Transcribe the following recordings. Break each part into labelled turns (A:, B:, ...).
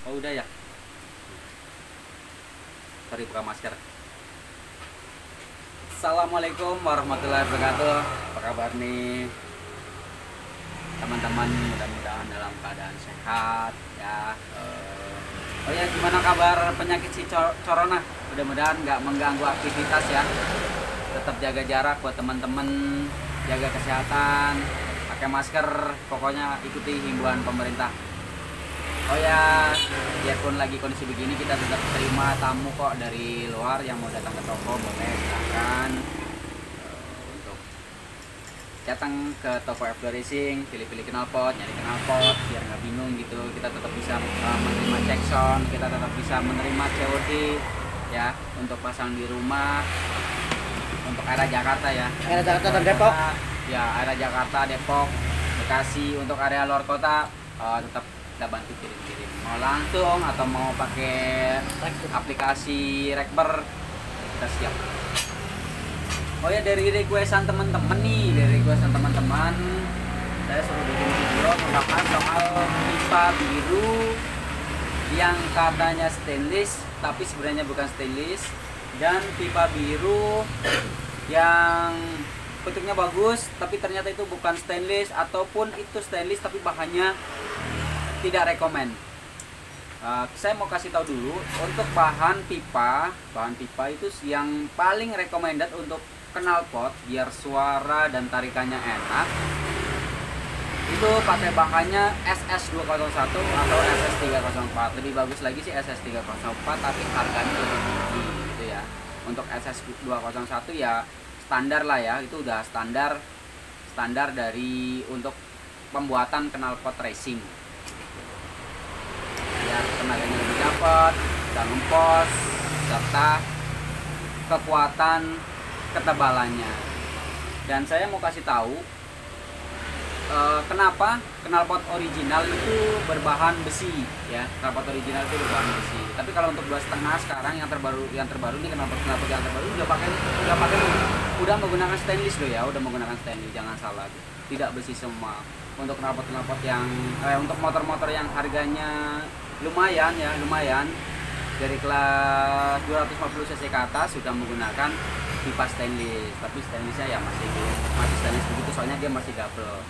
A: Oh udah ya. Sorry buka masker. Assalamualaikum warahmatullahi wabarakatuh. Apa kabar nih teman-teman? Mudah-mudahan dalam keadaan sehat ya. Oh ya, gimana kabar penyakit si corona? Mudah-mudahan nggak mengganggu aktivitas ya. Tetap jaga jarak buat teman-teman, jaga kesehatan, pakai masker, pokoknya ikuti himbauan pemerintah. Oh ya, biarpun lagi kondisi begini, kita tetap terima tamu kok dari luar yang mau datang ke toko, boleh silahkan untuk datang ke toko F2 Racing, pilih-pilih knalpot, nyari knalpot, biar nggak bingung gitu. Kita tetap bisa menerima check sound, kita tetap bisa menerima COD ya, untuk pasang di rumah, untuk area Jakarta ya.
B: Area Jakarta dan Depok.
A: Ya, area Jakarta, Depok, Bekasi. Untuk area luar kota tetap kita bantu kirim-kirim, mau langsung atau mau pakai aplikasi Rekber, kita siap. Oh ya, dari requestan teman-teman nih, saya suruh bikin video membahas soal pipa biru yang katanya stainless tapi sebenarnya bukan stainless, dan pipa biru yang bentuknya bagus tapi ternyata itu bukan stainless, ataupun itu stainless tapi bahannya tidak rekomend. Saya mau kasih tahu dulu untuk bahan pipa itu yang paling recommended untuk knalpot biar suara dan tarikannya enak. Itu pakai bahannya SS201 atau SS304. Lebih bagus lagi sih SS304, tapi harganya lebih tinggi gitu ya. Untuk SS201 ya standar lah ya, itu udah standar dari untuk pembuatan knalpot racing. Biar tenaganya lebih dapat, bisa ngempos, serta kekuatan ketebalannya. Dan saya mau kasih tahu kenapa knalpot original itu berbahan besi ya. Knalpot original itu berbahan besi. Tapi kalau untuk 2,5 sekarang yang terbaru nih, knalpot yang terbaru udah menggunakan stainless loh ya, udah menggunakan stainless, jangan salah. Tidak besi semua. Untuk knalpot yang untuk motor-motor yang harganya lumayan dari kelas 250 cc ke atas sudah menggunakan pipa stainless, tapi stainlessnya ya masih stainless begitu, soalnya dia masih double.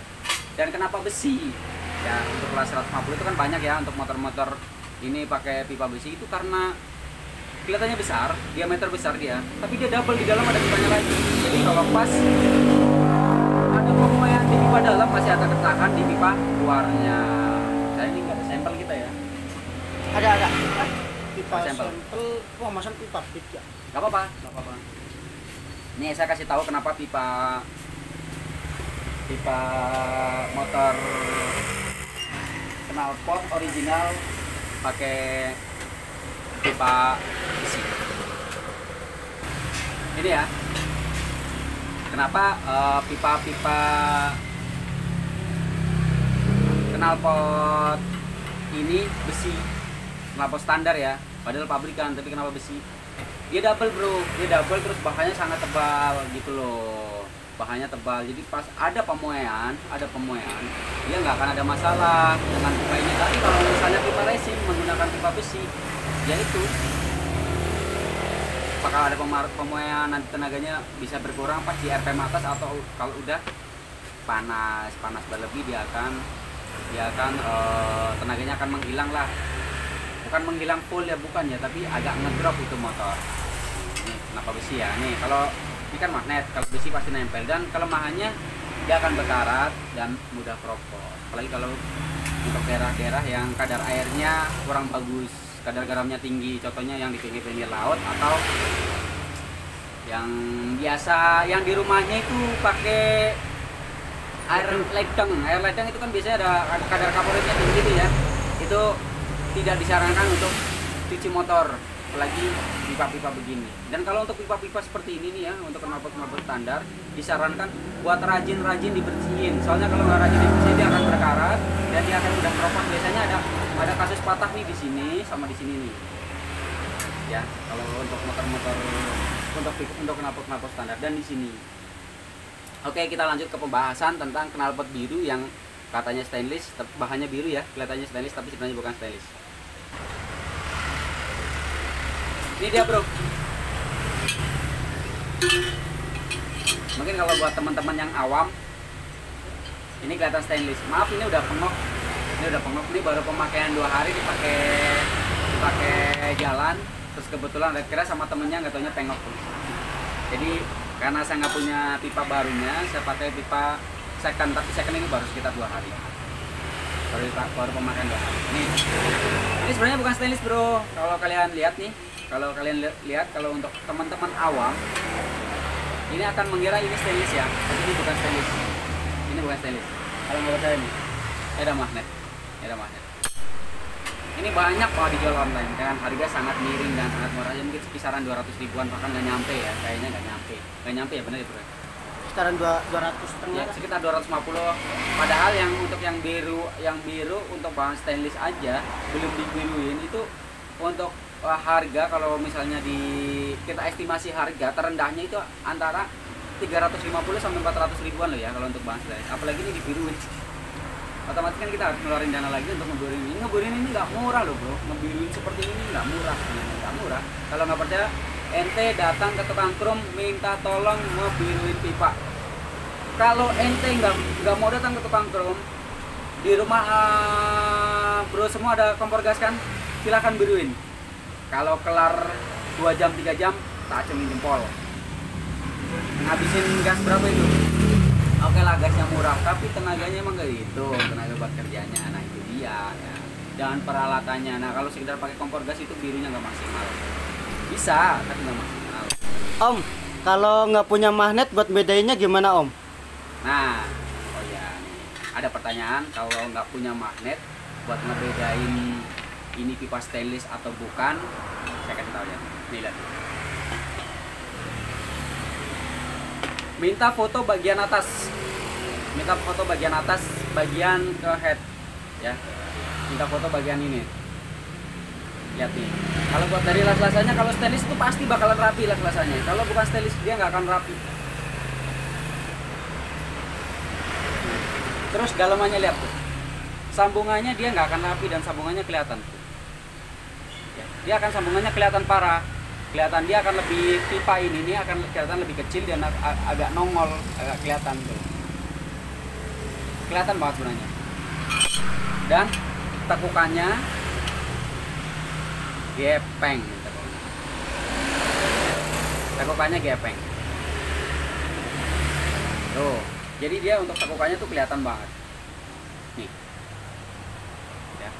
A: Dan kenapa besi ya? Untuk kelas 150 itu kan banyak ya, untuk motor-motor ini pakai pipa besi itu karena kelihatannya besar, diameter besar dia, tapi dia double, di dalam ada pipanya lagi. Jadi kalau pas ada pemuaian di pipa dalam, masih ada ketahan di pipa luarnya. Saya ini nggak ada sampel kita ya.
B: Ada pipa
A: sampel.
B: Wah, masang pipa big ya.
A: Gak apa-apa. Nih saya kasih tahu kenapa pipa motor knalpot original pakai pipa besi. Ini ya. Kenapa pipa knalpot ini besi, knalpot standar ya, padahal pabrikan, tapi kenapa besi? Dia double bro, terus bahannya sangat tebal gitu loh, bahannya tebal. Jadi pas ada pemuaian, dia nggak akan ada masalah dengan pipa ini. Tapi kalau misalnya pipa racing menggunakan pipa besi, ya itu bakal ada pemuaian, nanti tenaganya bisa berkurang pas di RPM atas, atau kalau udah panas berlebih dia akan tenaganya akan menghilang lah. Bukan menghilang full ya, bukan ya, tapi agak ngedrop itu motor. Ini kenapa besi ya? Nih kalau ini kan magnet, kalau besi pasti nempel, dan kelemahannya dia akan berkarat dan mudah keropos. Apalagi kalau untuk daerah-daerah yang kadar airnya kurang bagus, kadar garamnya tinggi, contohnya yang di pinggir-pinggir laut, atau yang biasa yang di rumahnya itu pakai air ledeng itu kan biasanya ada kadar kaporitnya tinggi gitu ya. Itu tidak disarankan untuk cuci motor, apalagi pipa-pipa begini. Dan kalau untuk pipa-pipa seperti ini nih ya, untuk knalpot standar, disarankan buat rajin dibersihin. Soalnya kalau nggak rajin dibersihin dia akan berkarat dan dia akan mudah keropos. Biasanya ada kasus patah nih di sini sama di sini nih. Ya, kalau untuk motor-motor untuk knalpot standar, dan di sini. Oke, kita lanjut ke pembahasan tentang knalpot biru yang katanya stainless, bahannya biru ya, kelihatannya stainless tapi sebenarnya bukan stainless. Ini dia bro. Mungkin kalau buat teman-teman yang awam, ini kelihatan stainless. Maaf ini udah pengok. Ini baru pemakaian 2 hari dipakai jalan. Terus kebetulan ada kira sama temennya nggak taunya pengok. Jadi karena saya nggak punya pipa barunya, saya pakai pipa second. Tapi second ini baru sekitar 2 hari. Baru pemakaian 2 hari. Ini sebenarnya bukan stainless bro. Kalau kalian lihat nih, kalau untuk teman-teman awam, ini akan mengira ini stainless ya. Tapi ini bukan stainless. Ini bukan stainless. Kalau nggak percaya nih, ada magnet. Ini banyak kalau dijual online kan, harga sangat miring dan sangat murah, ya mungkin kisaran 200 ribuan, bahkan nggak nyampe ya, kayaknya nggak nyampe ya, benar ya bro?
B: Sekitaran 200 setengah.
A: Ya, sekitar 250. Padahal yang untuk yang biru untuk bahan stainless aja belum dibiruin itu untuk harga, kalau misalnya kita estimasi harga terendahnya itu antara 350 sampai 400 ribuan loh ya kalau untuk bahan stainless. Apalagi ini dibiruin. Otomatis kan kita harus ngeluarin dana lagi untuk ngebiruin ini. Ngebiruin ini nggak murah loh bro. Ngebiruin seperti ini nggak murah, nggak murah. Kalau nggak percaya, ente datang ke tukang krom minta tolong ngebiruin pipa. Kalau ente nggak mau datang ke tukang krom, di rumah bro semua ada kompor gas kan, silakan biruin. Kalau kelar 2 jam 3 jam, tak acungin jempol. Ngabisin gas berapa itu? Oke lah, gasnya murah, tapi tenaganya emang gak gitu, tenaga buat kerjanya. Nah itu dia ya. Dan peralatannya. Nah kalau sekedar pakai kompor gas itu birunya nggak maksimal. Bisa, tapi nggak maksimal.
B: Om, kalau nggak punya magnet buat bedainnya gimana Om?
A: Nah, oh ya, nih. Ada pertanyaan, kalau nggak punya magnet buat ngebedain ini pipa stainless atau bukan, saya kasih tahu ya. Nih lihat. Minta foto bagian atas, bagian ke head ya. Minta foto bagian ini. Lihat nih. Kalau buat dari las-lasannya, kalau stainless itu pasti bakalan rapi las-lasannya. Kalau bukan stainless dia nggak akan rapi. Terus dalamannya lihat tuh. Sambungannya dia nggak akan rapi dan sambungannya kelihatan. Ya, dia akan sambungannya kelihatan parah. Kelihatan dia akan lebih, pipa ini akan kelihatan lebih kecil dan agak nongol, agak kelihatan tuh. Kelihatan banget sebenarnya. Dan tekukannya gepeng. Tekukannya gepeng. Tuh. Jadi dia untuk tekukannya tuh kelihatan banget. Nih. Ya.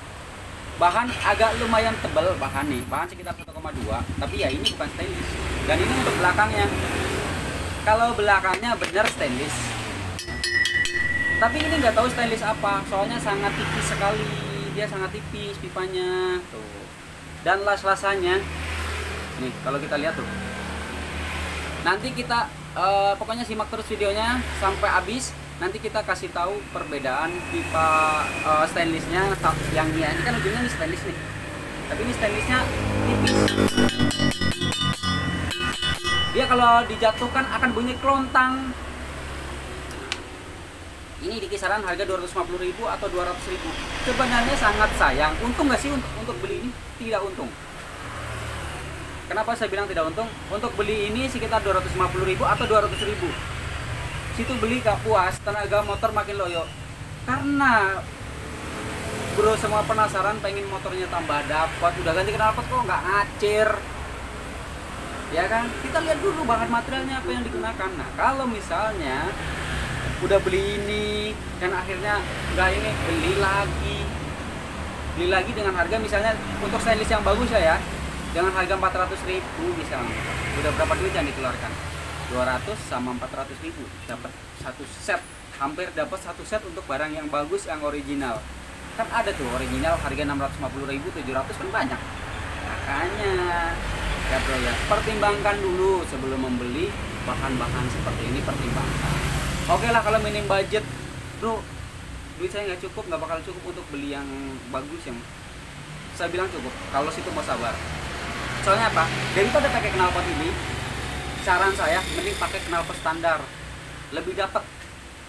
A: Bahan agak lumayan tebal bahan nih, bahan sekitar 1,2, tapi ya ini bukan stainless. Dan ini untuk belakangnya. Kalau belakangnya benar stainless. Tapi ini nggak tahu stainless apa, soalnya sangat tipis sekali. Dia sangat tipis pipanya. Tuh. Dan las-lasannya, nih kalau kita lihat tuh. Nanti kita pokoknya simak terus videonya sampai habis. Nanti kita kasih tahu perbedaan pipa stainlessnya yang ini kan ujungnya ini stainless nih, tapi ini stainlessnya tipis. Dia kalau dijatuhkan akan bunyi kelontang. Ini di kisaran harga 250.000 atau 200.000. Sebenarnya sangat sayang. Untung nggak sih untuk beli ini? Tidak untung. Kenapa saya bilang tidak untung? Untuk beli ini sekitar 250.000 atau 200.000. Situ beli gak puas, tenaga motor makin loyo. Karena bro semua penasaran, pengen motornya tambah dapat, udah ganti knalpot kok nggak ngacir. Ya kan? Kita lihat dulu bahan materialnya apa yang digunakan. Nah, kalau misalnya udah beli ini dan akhirnya nggak ini, beli lagi dengan harga misalnya untuk stainless yang bagus ya, dengan harga 400.000 misalnya, udah berapa duit yang dikeluarkan? 200 sama 400.000 dapat satu set, hampir dapat satu set untuk barang yang bagus, yang original. Kan ada tuh original harga 650.000, 700 kan banyak. Makanya ya bro ya, pertimbangkan dulu sebelum membeli bahan-bahan seperti ini, pertimbangkan. Oke lah, kalau minim budget bro, duit saya nggak cukup, nggak bakal cukup untuk beli yang bagus. Yang saya bilang cukup kalau situ mau sabar. Soalnya apa? Daripada pakai knalpot ini, saran saya mending pakai knalpot standar, lebih dapat,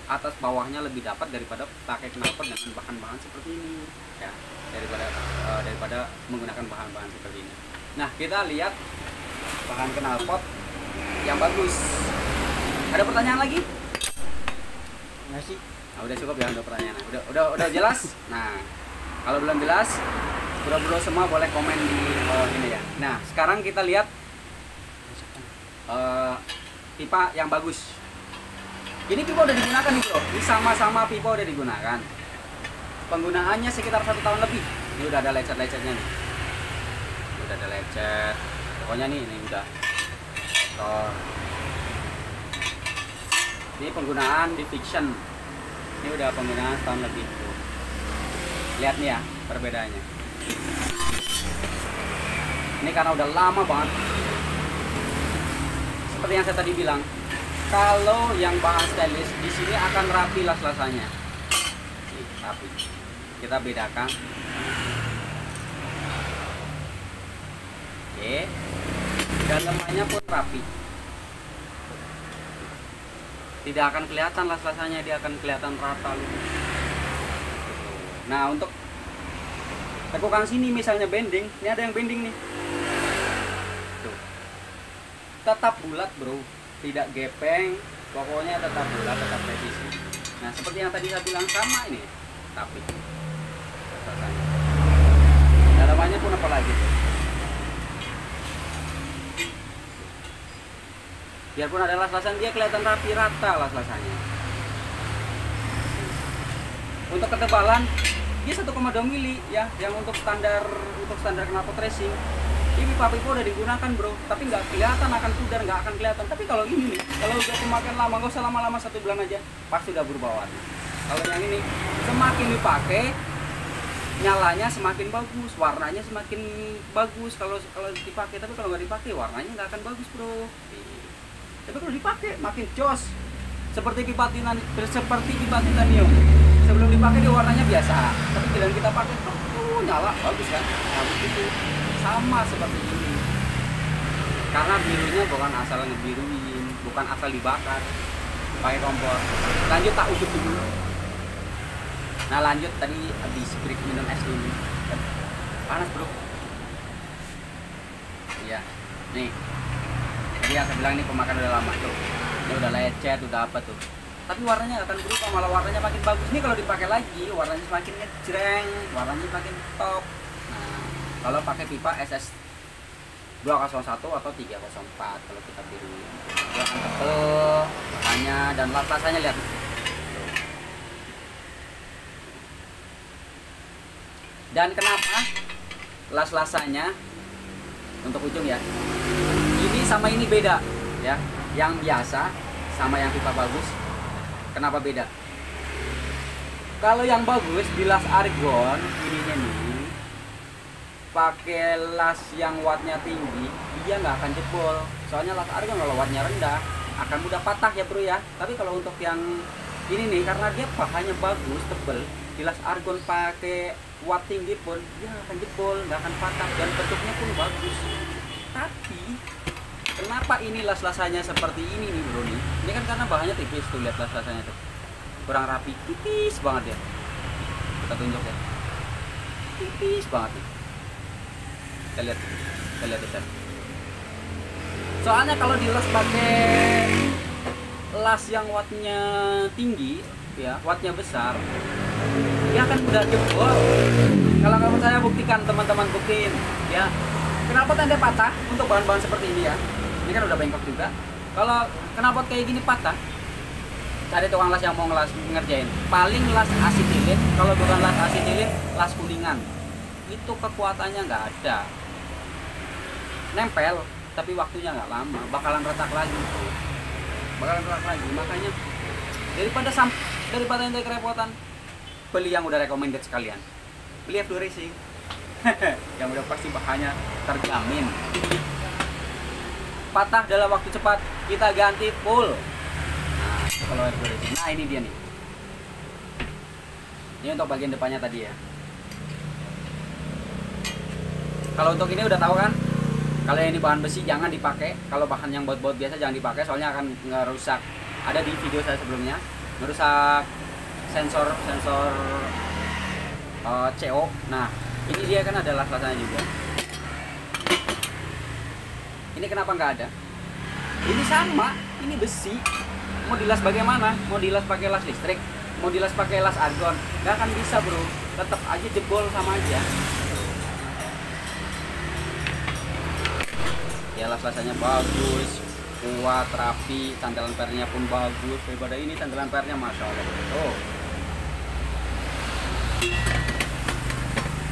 A: atas bawahnya lebih dapat daripada pakai knalpot dengan bahan-bahan seperti ini ya, daripada menggunakan bahan-bahan seperti ini. Nah, kita lihat bahan knalpot yang bagus. Ada pertanyaan lagi?
B: Nggak sih?
A: Nah, udah cukup ya untuk pertanyaan. Udah jelas. Nah, kalau belum jelas, bro-bro semua boleh komen di ini ya. Nah, sekarang kita lihat pipa yang bagus. Ini pipa udah digunakan nih bro. Ini sama-sama pipa udah digunakan. Penggunaannya sekitar 1 tahun lebih. Ini udah ada lecet-lecetnya nih. Udah ada lecet. Pokoknya nih, ini udah kotor. Ini penggunaan di Fiction. Ini udah penggunaan setahun lebih. Lihat nih ya perbedaannya. Ini karena udah lama banget. Seperti yang saya tadi bilang, kalau yang bahan stainless di sini akan rapi las-lasannya. Nih, rapi. Kita bedakan. Oke. Dalamannya pun rapi. Tidak akan kelihatan las-lasannya, dia akan kelihatan rata loh. Nah, untuk tekukan sini misalnya bending, ini ada yang bending nih. Tuh. Tetap bulat, bro. Tidak gepeng, pokoknya tetap bulat, tetap presisi. Nah, seperti yang tadi saya bilang sama ini, tapi dalamannya pun apa lagi tuh. Biarpun ada las-lasan, dia kelihatan rapi rata las-lasannya. Untuk ketebalan dia 1,2 mili ya, yang untuk standar knalpot racing. Ini pipa-pipa udah digunakan bro, tapi nggak kelihatan akan pudar, nggak akan kelihatan. Tapi kalau ini nih, kalau udah pemakaian lama, nggak usah lama-lama 1 bulan aja, pasti udah berubah warna. Kalau yang ini semakin dipakai, nyalanya semakin bagus, warnanya semakin bagus kalau dipakai. Tapi kalau nggak dipakai, warnanya nggak akan bagus bro. Tapi kalau dipakai makin jos. Seperti pipa titanium. Sebelum dipakai dia warnanya biasa, tapi bila kita pakai nyala bagus kan. Nah, begitu. Sama seperti ini. Karena birunya bukan asal ngebiruin, bukan asal dibakar pakai kompor. Lanjut tak ujuk dulu. Nah, lanjut tadi habis break minum es dulu. Panas, bro. Iya. Nih. Jadi yang saya bilang ini pemakaian udah lama tuh. Ini udah lecet, udah apa tuh. Tapi warnanya nggak akan berubah, malah warnanya makin bagus. Ini kalau dipakai lagi, warnanya semakin ngejreng, warnanya makin top. Nah, kalau pakai pipa SS 201 atau 304 kalau kita biru, dia akan tebel bahannya dan las-lasannya lihat. Dan kenapa las-lasannya untuk ujung ya? Ini sama ini beda ya. Yang biasa sama yang pipa bagus. Kenapa beda? Kalau yang bagus di las argon ininya nih, pakai las yang wattnya tinggi, dia nggak akan jebol. Soalnya las argon kalau wattnya rendah akan mudah patah ya bro ya. Tapi kalau untuk yang ini nih, karena dia bahannya bagus, tebel, di las argon pakai watt tinggi pun dia nggak akan jebol, nggak akan patah, dan bentuknya pun bagus. Tapi kenapa ini las-lasannya seperti ini nih bro nih? Ini kan karena bahannya tipis tuh, lihat las-lasannya tuh kurang rapi, tipis banget ya. Kita tunjuk ya, tipis banget nih. Kita lihat kita. Soalnya kalau dilas pakai las yang wattnya tinggi ya, wattnya besar, dia akan mudah jebol. Kalau nggak percaya buktikan, teman-teman buktiin ya. Kenapa tanda patah untuk bahan-bahan seperti ini ya? Ini kan udah bengkok juga. Kalau knalpot kayak gini patah, cari tukang las yang mau ngerjain. Paling las asetilin, kalau bukan las asetilin, las kuningan. Itu kekuatannya nggak ada. Nempel, tapi waktunya nggak lama, bakalan retak lagi. Makanya daripada ente kerepotan, beli yang udah recommended sekalian. Beli F2 Racing. Yang udah pasti bahannya terjamin. Patah dalam waktu cepat, kita ganti full. Nah, itu kalau F2 Racing. Nah, ini dia nih. Ini untuk bagian depannya tadi ya. Kalau untuk ini udah tahu kan? Kalau ini bahan besi jangan dipakai. Kalau bahan yang baut-baut biasa jangan dipakai, soalnya akan ngerusak. Ada di video saya sebelumnya, ngerusak sensor CO. Nah, ini dia kan ada las-lasanya juga. Ini kenapa nggak ada? Ini sama, ini besi. Mau dilas bagaimana? Mau dilas pakai las listrik, mau dilas pakai las argon, nggak akan bisa bro. Tetap aja jebol sama aja. Ya las-lasannya bagus, kuat, rapi, cantelan pernya pun bagus. Daripada ini cantelan pernya masya Allah. Oh.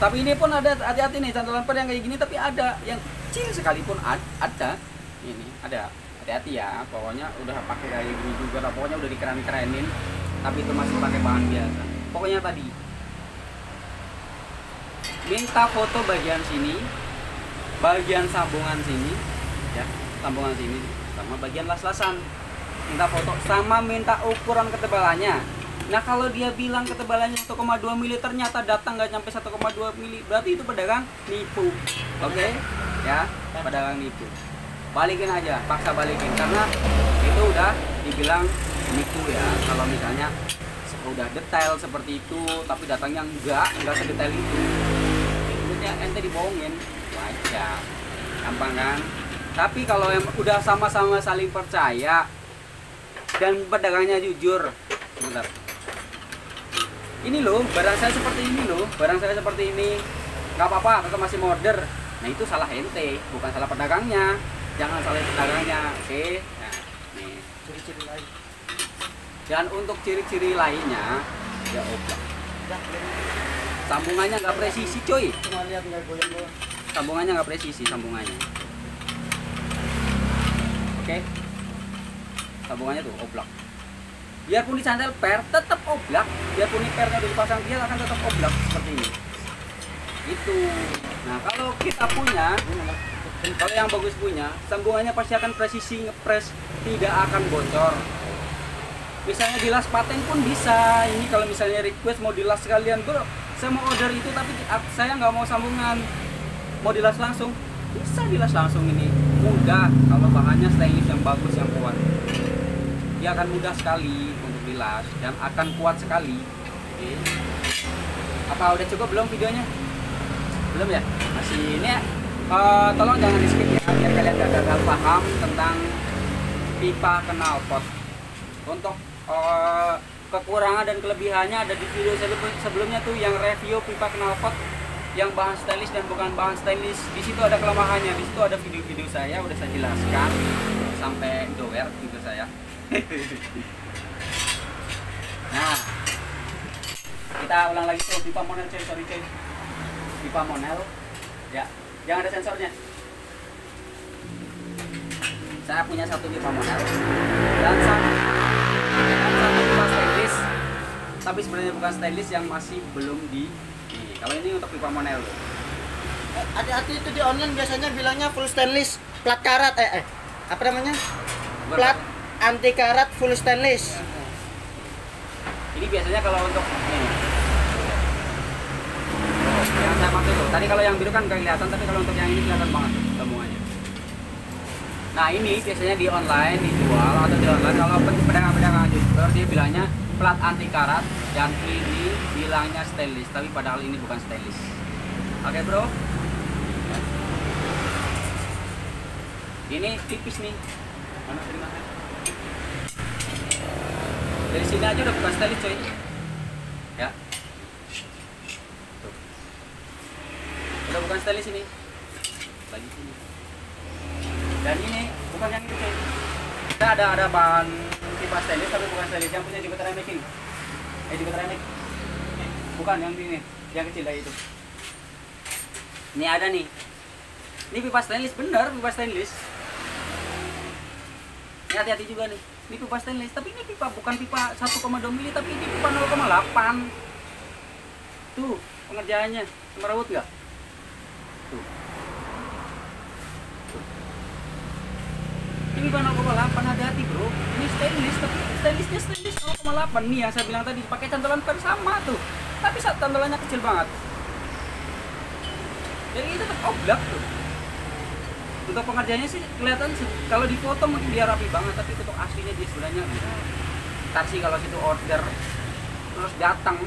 A: Tapi ini pun ada, hati-hati nih, cantelan per yang kayak gini tapi ada yang kecil sekalipun ada. Ini ada, hati-hati ya. Pokoknya udah pakai kayak gini juga, pokoknya udah dikeren-kerenin, tapi itu masih pakai bahan biasa. Pokoknya tadi minta foto bagian sini, bagian sambungan sini, ya, sambungan sini, sama bagian las-lasan. Minta foto sama minta ukuran ketebalannya. Nah kalau dia bilang ketebalannya 1,2 mili, ternyata datang nggak nyampe 1,2 mili, berarti itu pedagang nipu. Oke? Ya, pedagang nipu. Balikin aja, paksa balikin, karena itu udah dibilang nipu ya. Kalau misalnya udah detail seperti itu, tapi datangnya nggak sedetail itu, ya ente dibohongin, wajar, gampang kan? Tapi kalau yang udah sama-sama saling percaya dan pedagangnya jujur, bentar. Ini loh, barang saya seperti ini loh, barang saya seperti ini, nggak apa-apa, tetap masih order. Nah itu salah ente, bukan salah pedagangnya. Jangan salah pedagangnya, oke? Nah, nih ciri-ciri lain. Dan untuk ciri-ciri lainnya, ya oblak. Sambungannya nggak presisi, coy.
B: Cuma lihat nggak goyang-goyang.
A: Sambungannya nggak presisi, sambungannya. Oke? Sambungannya tuh oblak. Biarpun dicantel per, tetap oblak. Biarpun ini pernya udah dipasang, dia akan tetap oblak seperti ini. Itu. Nah, kalau kita punya, kalau yang bagus punya, sambungannya pasti akan presisi, ngepres, tidak akan bocor. Misalnya dilas paten pun bisa. Ini kalau misalnya request mau dilas sekalian, bro, saya mau order itu tapi saya nggak mau sambungan, mau dilas langsung, bisa dilas langsung. Ini mudah kalau bahannya stainless yang bagus, yang kuat. Dia akan mudah sekali untuk dilas dan akan kuat sekali. Oke. Apa udah cukup belum videonya? Belum ya? Masih ini ya. Tolong jangan di skip ya, biar kalian gak gagal paham tentang pipa knalpot. Untuk kekurangan dan kelebihannya ada di video sebelumnya tuh, yang review pipa knalpot yang bahan stainless dan bukan bahan stainless. Di situ ada kelemahannya, di situ ada video-video saya udah saya jelaskan sampai doer video saya. Nah, kita ulang lagi tuh pipa monel, coy, sorry coy. Pipa monel, ya, jangan ada sensornya. Saya punya satu pipa monel dan satu pipa stainless, tapi sebenarnya bukan stainless, yang masih belum di. Nih, kalau ini untuk pipa monel.
B: Hati-hati itu di online biasanya bilangnya full stainless, plat karat, apa namanya? Plat anti karat full stainless.
A: Ini biasanya kalau untuk ini, yang saya maksud tuh, tadi kalau yang biru kan nggak kelihatan, tapi kalau untuk yang ini kelihatan banget semuanya. Nah ini biasanya di online dijual, atau di online kalau pedagang-pedagang jujur dia bilangnya plat anti karat, dan ini bilangnya stainless, tapi padahal ini bukan stainless. Oke bro, ini tipis nih, mana terima. Dari sini aja udah bukan stainless coy, ya. Tuh. Udah bukan stainless ini, lagi sini. Dan ini bukan yang itu coy. Kita ada bahan pipa stainless tapi bukan stainless, yang punya juga ceramic ini. Juga ceramic. Bukan yang ini, yang kecil kayak itu. Ini ada nih. Ini pipa stainless, bener pipa stainless. Ini hati-hati juga nih. Ini pipa stainless, tapi ini pipa bukan pipa 1,2 mili, tapi ini pipa 0,8. Tuh, pengerjaannya semerawut nggak? Tuh. Ini pipa 0,8, hati-hati bro. Ini stainless, tapi stainlessnya stainless 0,8. Nih yang saya bilang tadi, pakai cantolan per sama tuh, tapi cantolannya kecil banget. Jadi itu tetap oblak tuh. Untuk pengerjaannya sih kelihatan sih, kalau di foto mungkin dia rapi banget, tapi untuk aslinya dia sebenarnya ntar sih kalau situ order terus datang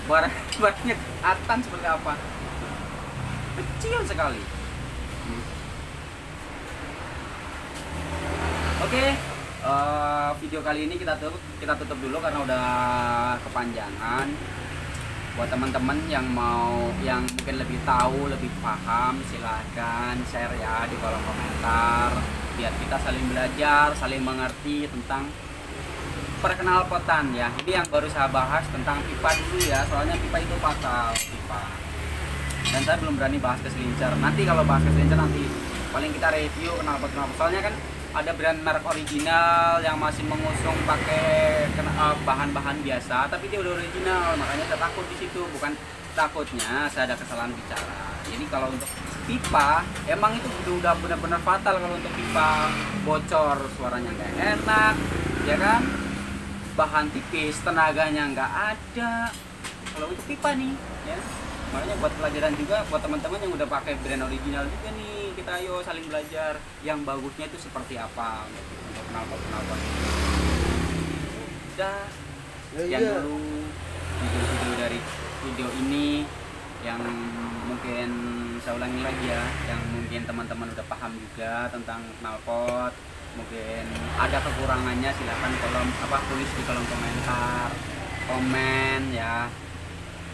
A: barangnya kelihatan seperti apa, kecil sekali. Oke, video kali ini kita tutup dulu karena udah kepanjangan. Buat teman-teman yang mungkin lebih tahu, lebih paham, silahkan share ya di kolom komentar biar kita saling belajar, saling mengerti tentang perkenalpotan ya. Ini yang baru saya bahas tentang pipa dulu ya, soalnya pipa itu fatal, pipa. Dan saya belum berani bahas keselincer. Nanti kalau bahas keselincer nanti paling kita review knalpot. Soalnya kan ada brand merek original yang masih mengusung pakai bahan-bahan biasa, tapi dia udah original, makanya saya takut di situ. Bukan takutnya, saya ada kesalahan bicara. Jadi kalau untuk pipa, emang itu udah benar-benar fatal kalau untuk pipa bocor, suaranya nggak enak, ya kan? Bahan tipis, tenaganya nggak ada. Kalau untuk pipa nih, ya. Makanya buat pelajaran juga buat teman-teman yang udah pakai brand original juga nih, kita ayo saling belajar yang bagusnya itu seperti apa untuk knalpot. Udah sekian dulu video dari video ini, yang mungkin saya ulangi lagi ya, yang mungkin teman-teman udah paham juga tentang knalpot. Mungkin ada kekurangannya, silahkan tulis di kolom komentar, komen ya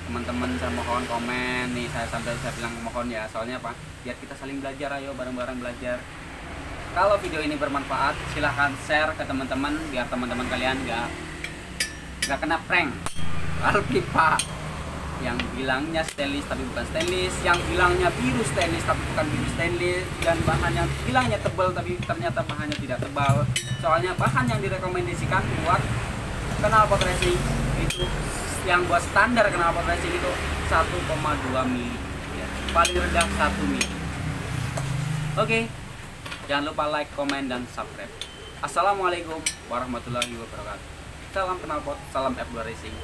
A: teman-teman. Saya mohon komen nih, saya bilang mohon ya, soalnya apa, biar kita saling belajar, ayo bareng-bareng belajar. Kalau video ini bermanfaat, silahkan share ke teman-teman biar teman-teman kalian nggak kena prank kalau pipa yang bilangnya stainless tapi bukan stainless, yang bilangnya biru stainless tapi bukan biru stainless, dan bahan yang bilangnya tebal tapi ternyata bahannya tidak tebal. Soalnya bahan yang direkomendasikan buat knalpot racing itu, yang buat standar knalpot racing itu 1,2 mili ya, paling rendah 1 mili. Oke, jangan lupa like, komen, dan subscribe. Assalamualaikum warahmatullahi wabarakatuh. Salam knalpot, salam F2 Racing.